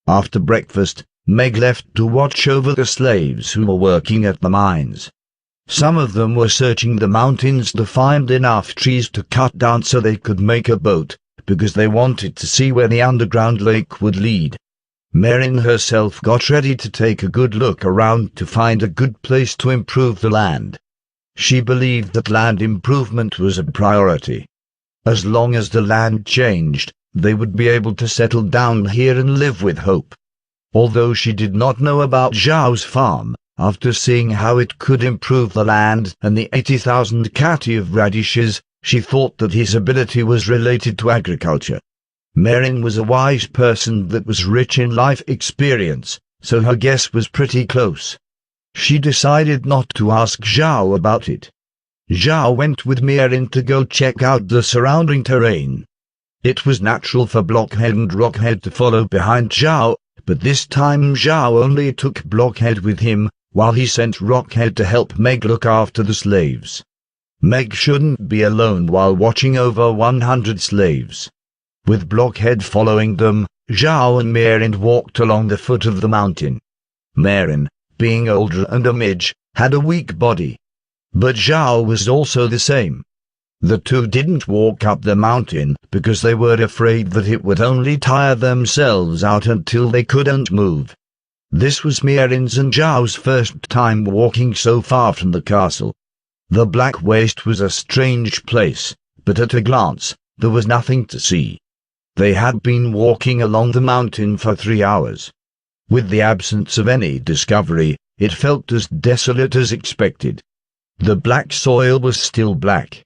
After breakfast, Meg left to watch over the slaves who were working at the mines. Some of them were searching the mountains to find enough trees to cut down so they could make a boat, because they wanted to see where the underground lake would lead. Merrin herself got ready to take a good look around to find a good place to improve the land. She believed that land improvement was a priority. As long as the land changed, they would be able to settle down here and live with hope. Although she did not know about Zhao's farm, after seeing how it could improve the land and the 80,000 kati of radishes, she thought that his ability was related to agriculture. Merrin was a wise person that was rich in life experience, so her guess was pretty close. She decided not to ask Zhao about it. Zhao went with Merrin to go check out the surrounding terrain. It was natural for Blockhead and Rockhead to follow behind Zhao, but this time Zhao only took Blockhead with him, while he sent Rockhead to help Meg look after the slaves. Meg shouldn't be alone while watching over 100 slaves. With Blockhead following them, Zhao and Merrin walked along the foot of the mountain. Merrin, being older and a midge, had a weak body. But Zhao was also the same. The two didn't walk up the mountain because they were afraid that it would only tire themselves out until they couldn't move. This was Merrin's and Zhao's first time walking so far from the castle. The Black Waste was a strange place, but at a glance, there was nothing to see. They had been walking along the mountain for 3 hours. With the absence of any discovery, it felt as desolate as expected. The black soil was still black.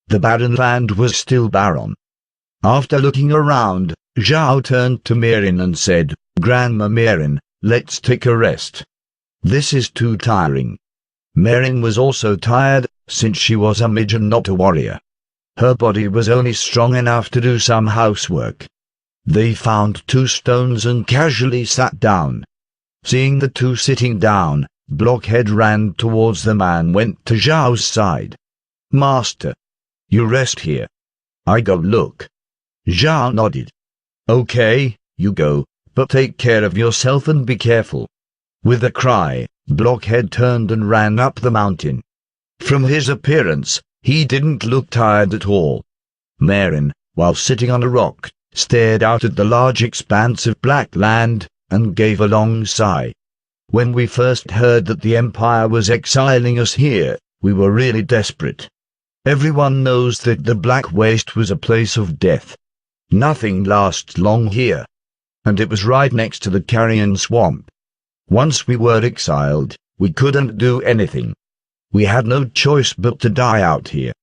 The barren land was still barren. After looking around, Zhao turned to Merrin and said, "Grandma Merrin, let's take a rest. This is too tiring." Merrin was also tired, since she was a midge and not a warrior. Her body was only strong enough to do some housework. They found 2 stones and casually sat down. Seeing the two sitting down, Blockhead ran towards them and went to Zhao's side. "Master, you rest here. I go look." Zhao nodded. "Okay, you go, but take care of yourself and be careful." With a cry, Blockhead turned and ran up the mountain. From his appearance, he didn't look tired at all. Merrin, while sitting on a rock, stared out at the large expanse of black land, and gave a long sigh. "When we first heard that the Empire was exiling us here, we were really desperate. Everyone knows that the Black Waste was a place of death. Nothing lasts long here. And it was right next to the Carrion Swamp. Once we were exiled, we couldn't do anything. We had no choice but to die out here."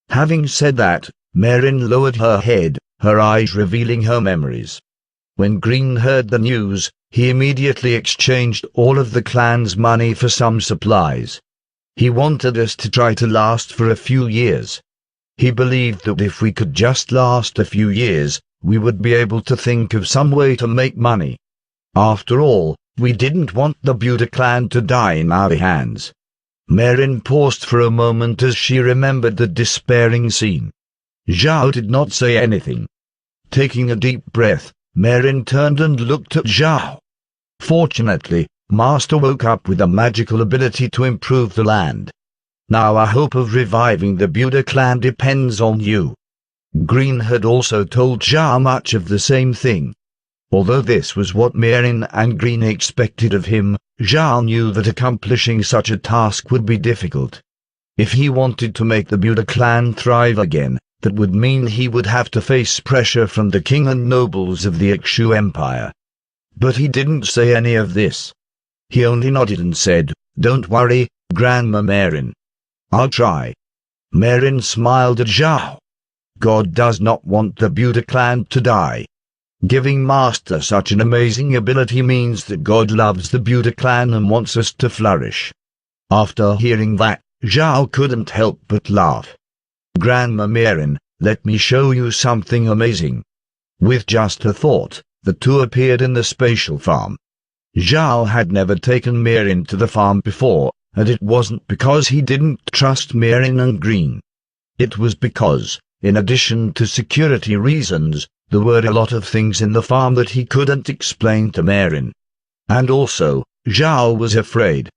Having said that, Merrin lowered her head, her eyes revealing her memories. When Green heard the news, he immediately exchanged all of the clan's money for some supplies. He wanted us to try to last for a few years. He believed that if we could just last a few years, we would be able to think of some way to make money. After all, we didn't want the Buda clan to die in our hands. Merrin paused for a moment as she remembered the despairing scene. Zhao did not say anything. Taking a deep breath, Merrin turned and looked at Zhao. Fortunately, Master woke up with a magical ability to improve the land. Now our hope of reviving the Buda clan depends on you. Green had also told Zhao much of the same thing. Although this was what Merrin and Green expected of him, Zhao knew that accomplishing such a task would be difficult. If he wanted to make the Buda clan thrive again, that would mean he would have to face pressure from the king and nobles of the Ikshu Empire. But he didn't say any of this. He only nodded and said, "Don't worry, Grandma Merrin. I'll try." Merrin smiled at Zhao. God does not want the Buda clan to die. Giving Master such an amazing ability means that God loves the Buda clan and wants us to flourish. After hearing that, Zhao couldn't help but laugh. "Grandma Merrin, let me show you something amazing." With just a thought, the two appeared in the spatial farm. Zhao had never taken Merrin to the farm before, and it wasn't because he didn't trust Merrin and Green. It was because, in addition to security reasons, there were a lot of things in the farm that he couldn't explain to Marin. And also, Zhao was afraid.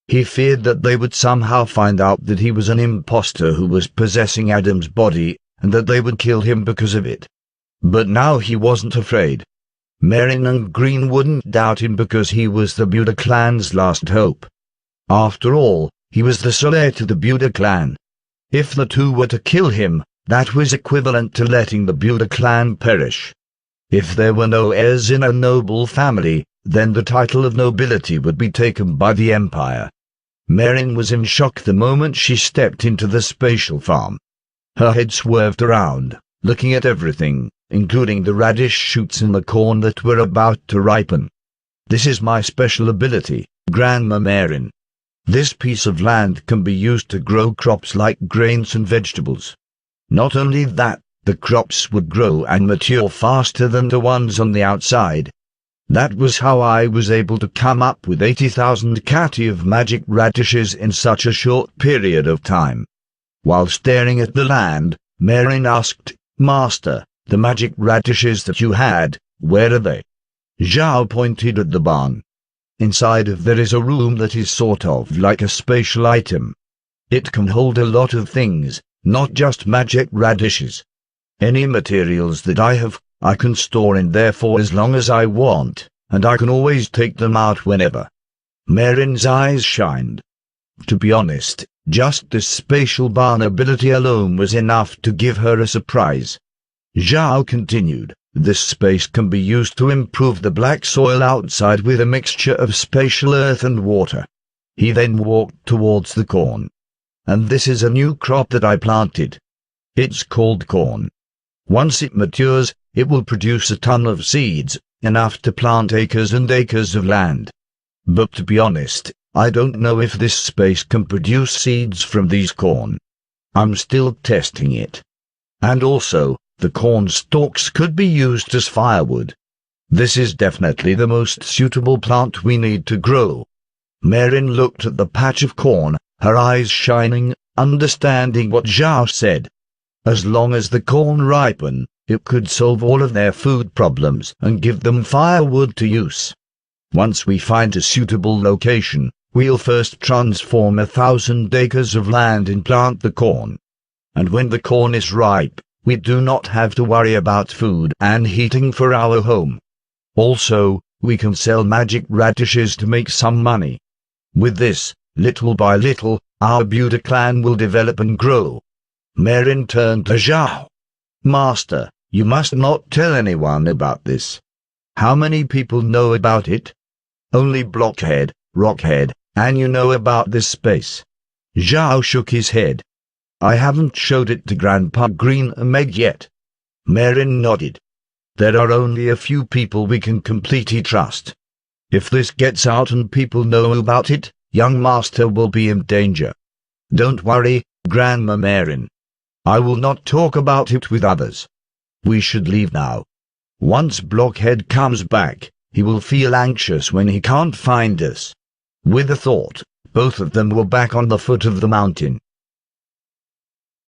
He feared that they would somehow find out that he was an imposter who was possessing Adam's body, and that they would kill him because of it. But now he wasn't afraid. Marin and Green wouldn't doubt him because he was the Buda clan's last hope. After all, he was the sole heir to the Buda clan. If the two were to kill him, that was equivalent to letting the Buda clan perish. If there were no heirs in a noble family, then the title of nobility would be taken by the empire. Marin was in shock the moment she stepped into the spatial farm. Her head swerved around, looking at everything, including the radish shoots in the corn that were about to ripen. This is my special ability, Grandma Marin. This piece of land can be used to grow crops like grains and vegetables. Not only that, the crops would grow and mature faster than the ones on the outside. That was how I was able to come up with 80,000 kati of magic radishes in such a short period of time. While staring at the land, Marin asked, "Master, the magic radishes that you had, where are they?" Zhao pointed at the barn. Inside of there is a room that is sort of like a spatial item. It can hold a lot of things, not just magic radishes. Any materials that I have, I can store in there for as long as I want, and I can always take them out whenever. Marin's eyes shined. To be honest, just this spatial barn ability alone was enough to give her a surprise. Zhao continued, "This space can be used to improve the black soil outside with a mixture of spatial earth and water." He then walked towards the corn. "And this is a new crop that I planted. It's called corn. Once it matures, it will produce a ton of seeds, enough to plant acres and acres of land. But to be honest, I don't know if this space can produce seeds from these corn. I'm still testing it. And also, the corn stalks could be used as firewood. This is definitely the most suitable plant we need to grow." Marin looked at the patch of corn, her eyes shining, understanding what Zhao said. As long as the corn ripened, it could solve all of their food problems and give them firewood to use. Once we find a suitable location, we'll first transform 1,000 acres of land and plant the corn. And when the corn is ripe, we do not have to worry about food and heating for our home. Also, we can sell magic radishes to make some money. With this, little by little, our Buda clan will develop and grow." Marin turned to Zhao. "Master, you must not tell anyone about this. How many people know about it?" "Only Blockhead, Rockhead, and you know about this space." Zhao shook his head. "I haven't showed it to Grandpa Green and Meg yet." Marin nodded. "There are only a few people we can completely trust. If this gets out and people know about it, young master will be in danger. Don't worry, Grandma Marin. I will not talk about it with others. We should leave now. Once Blockhead comes back, he will feel anxious when he can't find us." With a thought, both of them were back on the foot of the mountain.